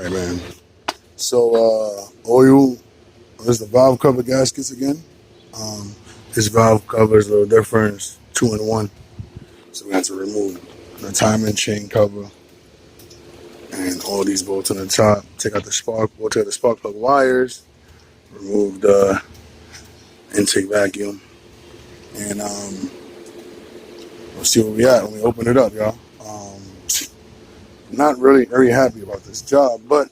Right, man. So, oil is the valve cover gaskets again. This valve cover is a little different. It's 2-in-1. So we have to remove the timing chain cover and all these bolts on the top. Take out the spark. We'll take out the spark plug wires. Remove the intake vacuum, and we'll see where we at when we open it up, y'all. Not really very happy about this job, but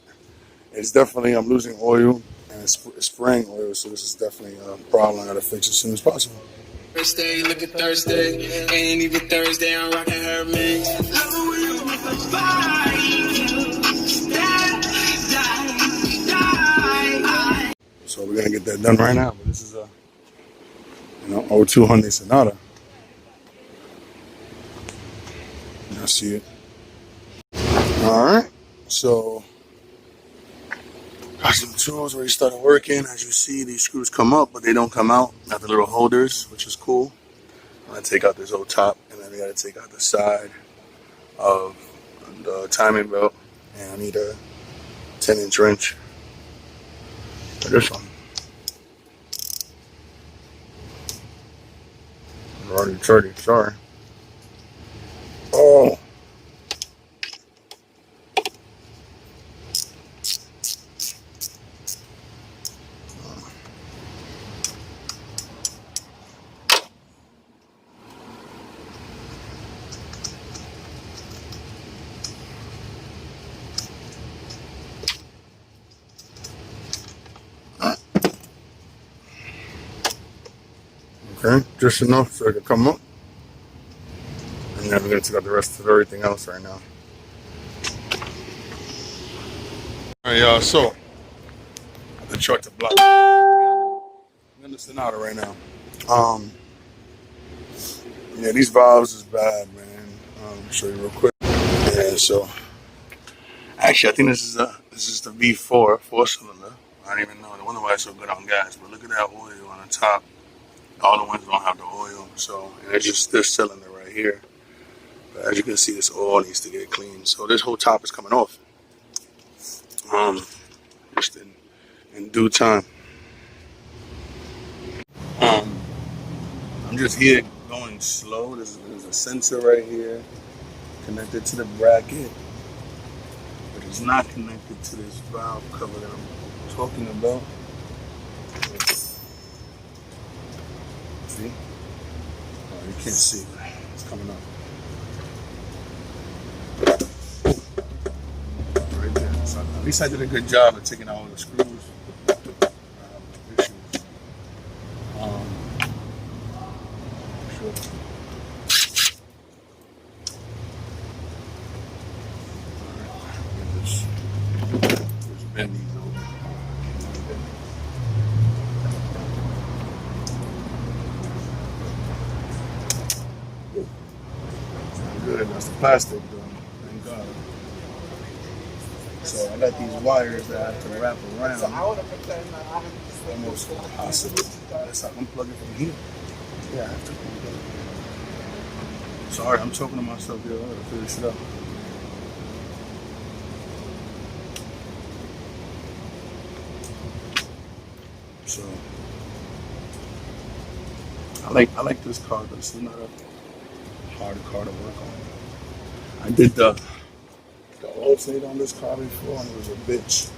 it's definitely, I'm losing oil and it's spraying oil, so this is definitely a problem I gotta fix as soon as possible. Thursday, look at Thursday, ain't even Thursday, I'm rocking her mix. So we're gonna get that done right now, but this is a 02 Hyundai Sonata. Y'all see it. Alright, so got some tools already started working. As you see, these screws come up, but they don't come out. Got the little holders, which is cool. I'm gonna take out this old top, and then we gotta take out the side of the timing belt, and I need a 10-inch wrench for this one. I'm already 30, sorry. Oh. Okay, just enough so it can come up. And then we're gonna take out the rest of everything else right now. Alright, y'all, so the truck to block. I'm in the Sonata right now. Yeah, these valves is bad, man. I'll show you real quick. Yeah, so actually I think this is the V4 4-cylinder. I don't even know. I wonder why it's so good on gas, but look at that oil on the top. All the ones don't have the oil, so and it's just this cylinder right here. But as you can see, this oil needs to get cleaned. So this whole top is coming off. Just in due time. I'm just here going slow. There's a sensor right here connected to the bracket, but it's not connected to this valve cover that I'm talking about. See? Oh, you can't see, but it's coming up. Right there. So at least I did a good job of taking out all the screws. Bend these over. Sound good. That's the plastic, though. Thank God. So I got these wires that I have to wrap around. Almost impossible. Unless I unplug it from here. Yeah, I have to. Sorry, I'm talking to myself here. I gotta figure this shit out. So I like this car, but it's not a hard car to work on. I did the alternator on this car before, and it was a bitch.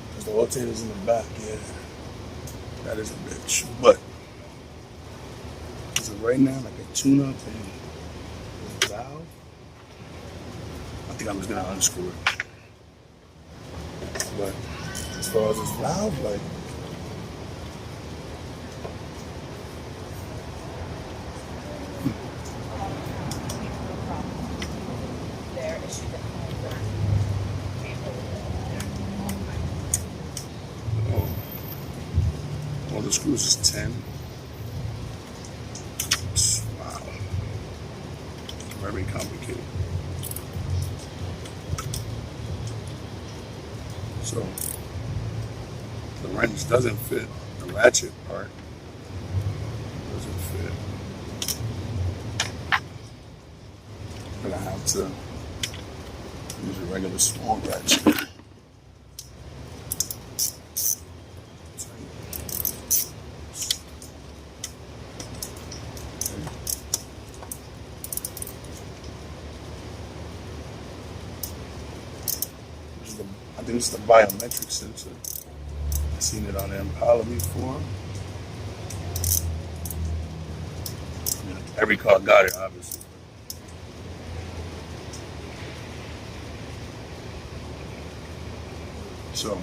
Because the alternator's in the back, yeah. That is a bitch. But as of right now, like a tune-up and this valve, I think I'm just gonna unscrew it. But as far as this valve, like, all the screws is 10. Wow. Very complicated. So the wrench doesn't fit. The ratchet part doesn't fit. But I have to use a regular small ratchet. I think it's the biometric sensor. I've seen it on the Impala before. I mean, every car got it, obviously. So,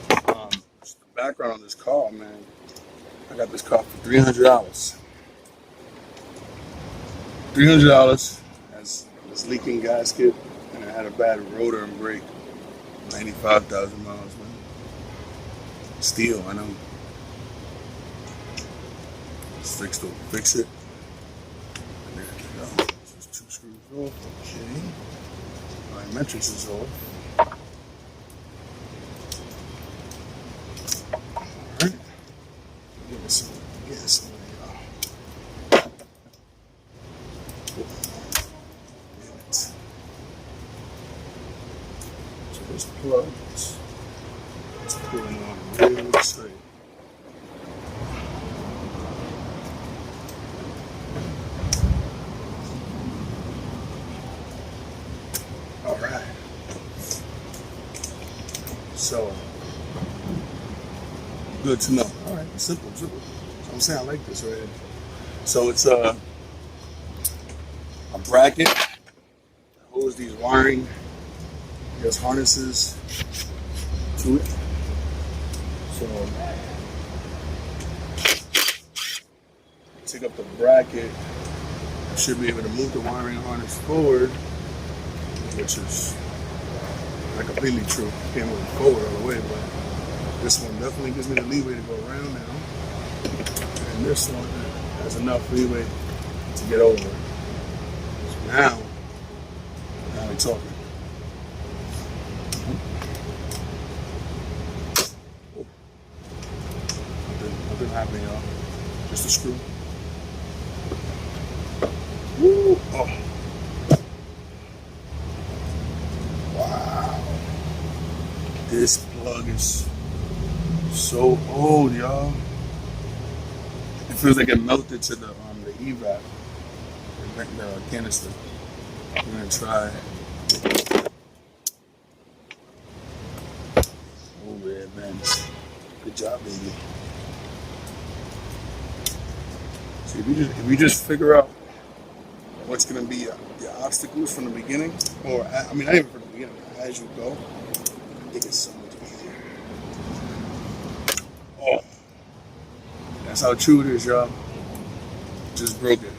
the background on this car, man. I got this car for $300. $300 has this leaking gasket, and it had a bad rotor and brake. 95,000 miles, man. Steel, I know. Let's fix it. And there we go. Just 2 screws off. Okay. Biometrics is off. Alright. Give it some, y'all. Damn it. So this plug is pulling on really tight. Alright. So good to know. Alright, simple. So I'm saying I like this right here. So it's a bracket that holds these wiring, there's harnesses to it. So take up the bracket, should be able to move the wiring harness forward, which is not completely true. Can't move it forward all the way, but this one definitely gives me the leeway to go around now. And this one has enough leeway to get over. So now we're talking. Nothing happening, y'all. Just a screw. Woo! Oh. Wow. This plug is so old, y'all. It feels like it melted to the evap, the canister. I'm gonna try. Oh yeah, man. Good job, baby. See, if we just figure out what's gonna be the obstacles from the beginning, or I mean, not even from the beginning, as you go, I think it's so much easier. Oh, that's how true it is, y'all. Just broke it.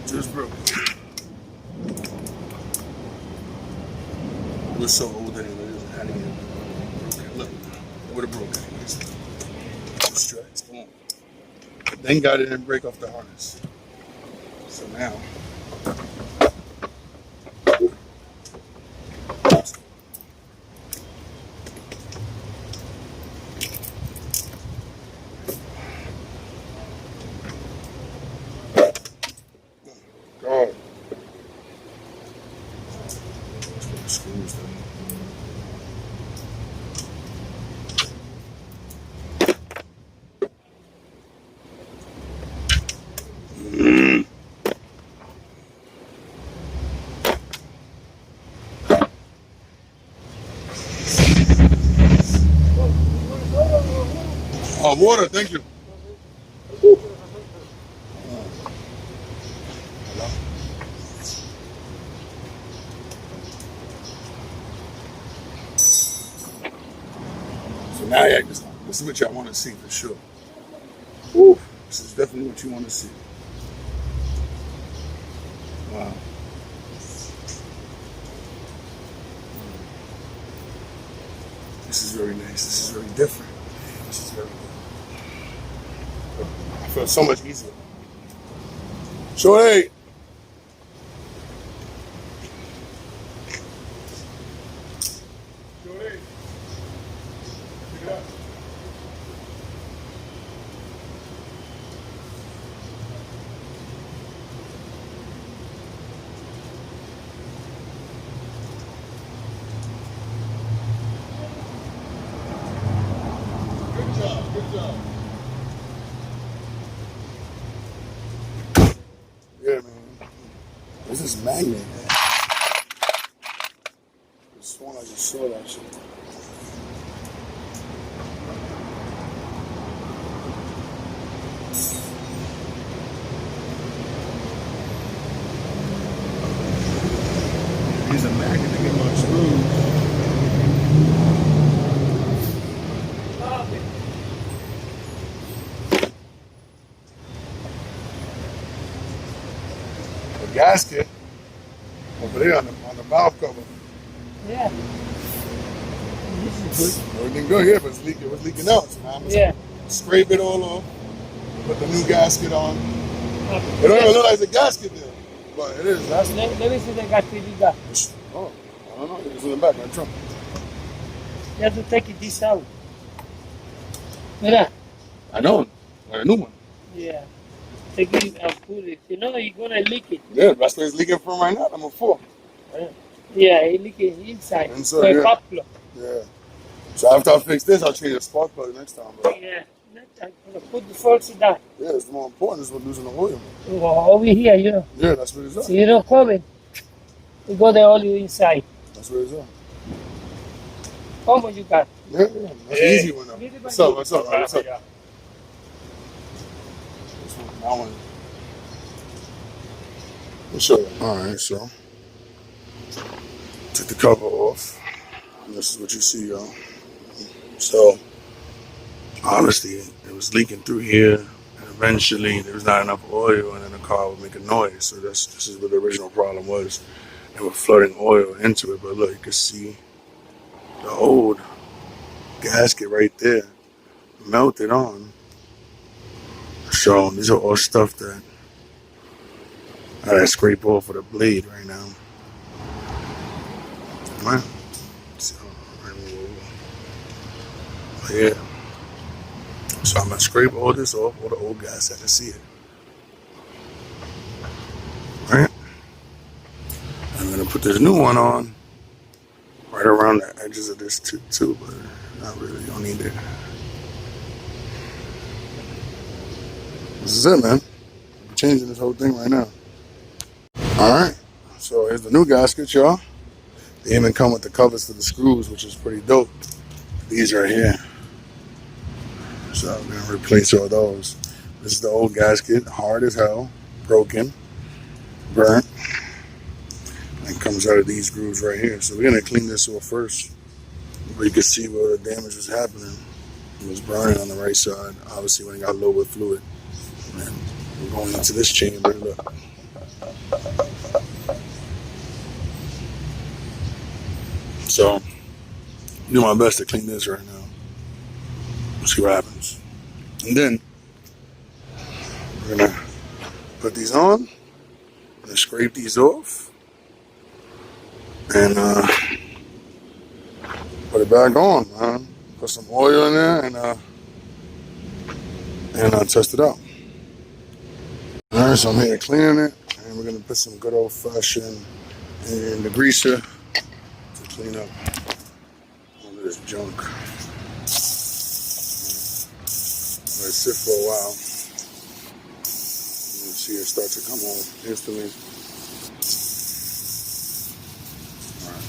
Just broke it. It was so old anyways. I hadn't even broke it. Look, it would have broken anyways. Stress. Come on. Then got it and break off the harness. So now. God. Screws them. Oh, water, thank you. So now, yeah, this is what y'all want to see for sure. Woo, this is definitely what you want to see. Wow. This is very nice. This is very different. This is very good. I feel so much easier. Shorty! Shorty! Pick it up. Good job. Yeah, man. This is magnet, man. sworn I just saw that shit. He's a magnet to get my screws. The gasket over there on the valve cover. Yeah. This is good. Everything good here, but it was leaking out. So now I'm Yeah. scrape it all off, put the new gasket on. Okay. It don't even look like it's a gasket there, but it is. Let me see the gasket you got. Oh, I don't know. It's in the back of the trunk. You have to take this out. Mira. I know. Like a new one. Yeah. Take it and put it. You know, you're going to leak it. Yeah, that's where it's leaking from right now. Number 4. Right. Yeah, it leak it inside. Inside, The yeah. pop plug. Yeah. So after I fix this, I'll change the spark plug next time. Bro. Yeah. I'm going to put the forks down. Yeah, it's more important. It's what losing the oil. Over here, you know. Yeah, that's what it's at. So you don't come in. You go the oil inside. That's what it's at. How much you got? Yeah, that's an easy one. Though. What's up? What's up? What's up? I want to show you. All right, so took the cover off. And this is what you see, y'all. So obviously, it was leaking through here, and eventually there was not enough oil, and then the car would make a noise. So this is what the original problem was. They were flooding oil into it, but look, you can see the old gasket right there melted on. So these are all stuff that I gotta scrape off with a blade right now. Right? So, yeah. So I'm gonna scrape all this off, all the old gas. I can see it. Right? I'm gonna put this new one on right around the edges of this too, but not really. Don't need it. This is it, man. I'm changing this whole thing right now. Alright, so here's the new gasket, y'all. They even come with the covers for the screws, which is pretty dope. These right here. So I'm going to replace all those. This is the old gasket, hard as hell, broken, burnt, and comes out of these grooves right here. So we're going to clean this off first. Where you can see where the damage was happening. It was burning on the right side, obviously when it got low with fluid. And we're going into this chamber, look. So, do my best to clean this right now. See what happens. And then, we're going to put these on. And scrape these off. And put it back on, man. Put some oil in there and test it out. Alright, so I'm here cleaning it. And we're going to put some good old fashioned in the greaser to clean up all this junk. Let it sit for a while. You can see it start to come on instantly. Alright.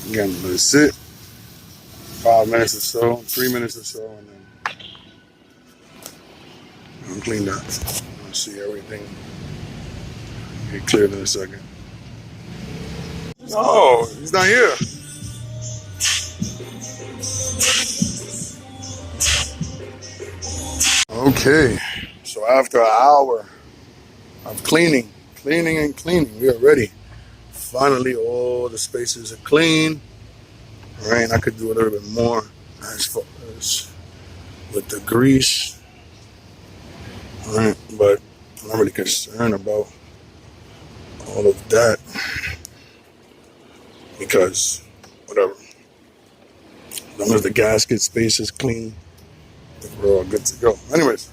Again, let it sit. 5 minutes or so, 3 minutes or so, and then I'm cleaned up. You'll see everything get cleared in a second. Oh, he's not here. Okay, so after an hour of cleaning, we are ready. Finally, all the spaces are clean. All right, I could do a little bit more as far as with the grease. All right, but I'm not really concerned about all of that because whatever. As long as the gasket space is clean, I think we're all good to go. Anyways,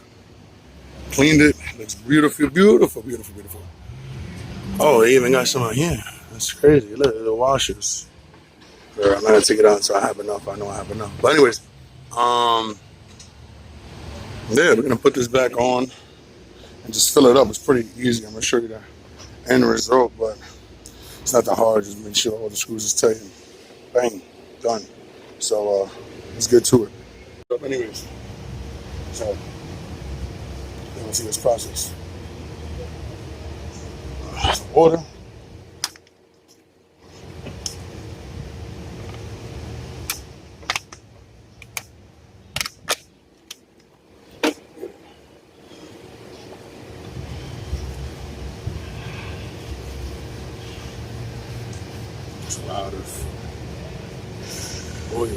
cleaned it. Looks beautiful, beautiful, beautiful, beautiful. Oh, they even got some on here. That's crazy. Look at the washers. I'm not gonna take it out until I have enough. I know I have enough. But anyways, yeah, we're gonna put this back on and just fill it up. It's pretty easy. I'm gonna show you that end result, but it's not that hard. Just make sure all the screws is tight and bang, done. So let's get to it. Anyways, so let's see this process. Some water. Some out of oil.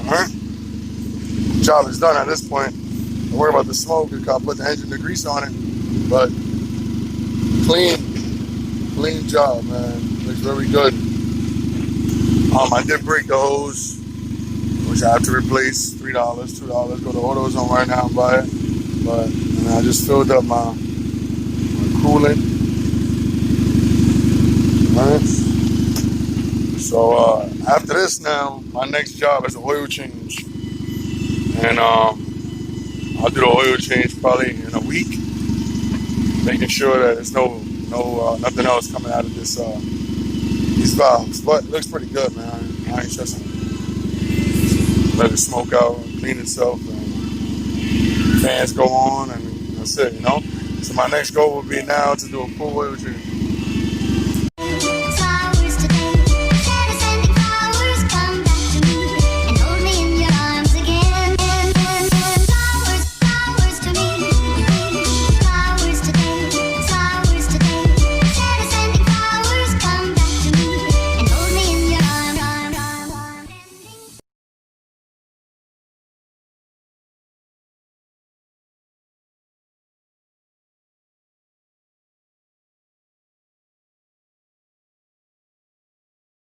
Alright. Job is done at this point. Don't worry about the smoke because I put the engine, the grease on it. But clean job, man. Looks very good. I did break the hose, which I have to replace. $3, $2. Go to AutoZone right now and buy it. But I just filled up my coolant. Alright. So after this now, my next job is an oil change. And I'll do the oil change probably in a week, making sure that there's nothing else coming out of these valves. But it looks pretty good, man. I ain't stressing. Let it smoke out, clean itself, and fans go on, and that's it, you know. So my next goal will be now to do a full oil change.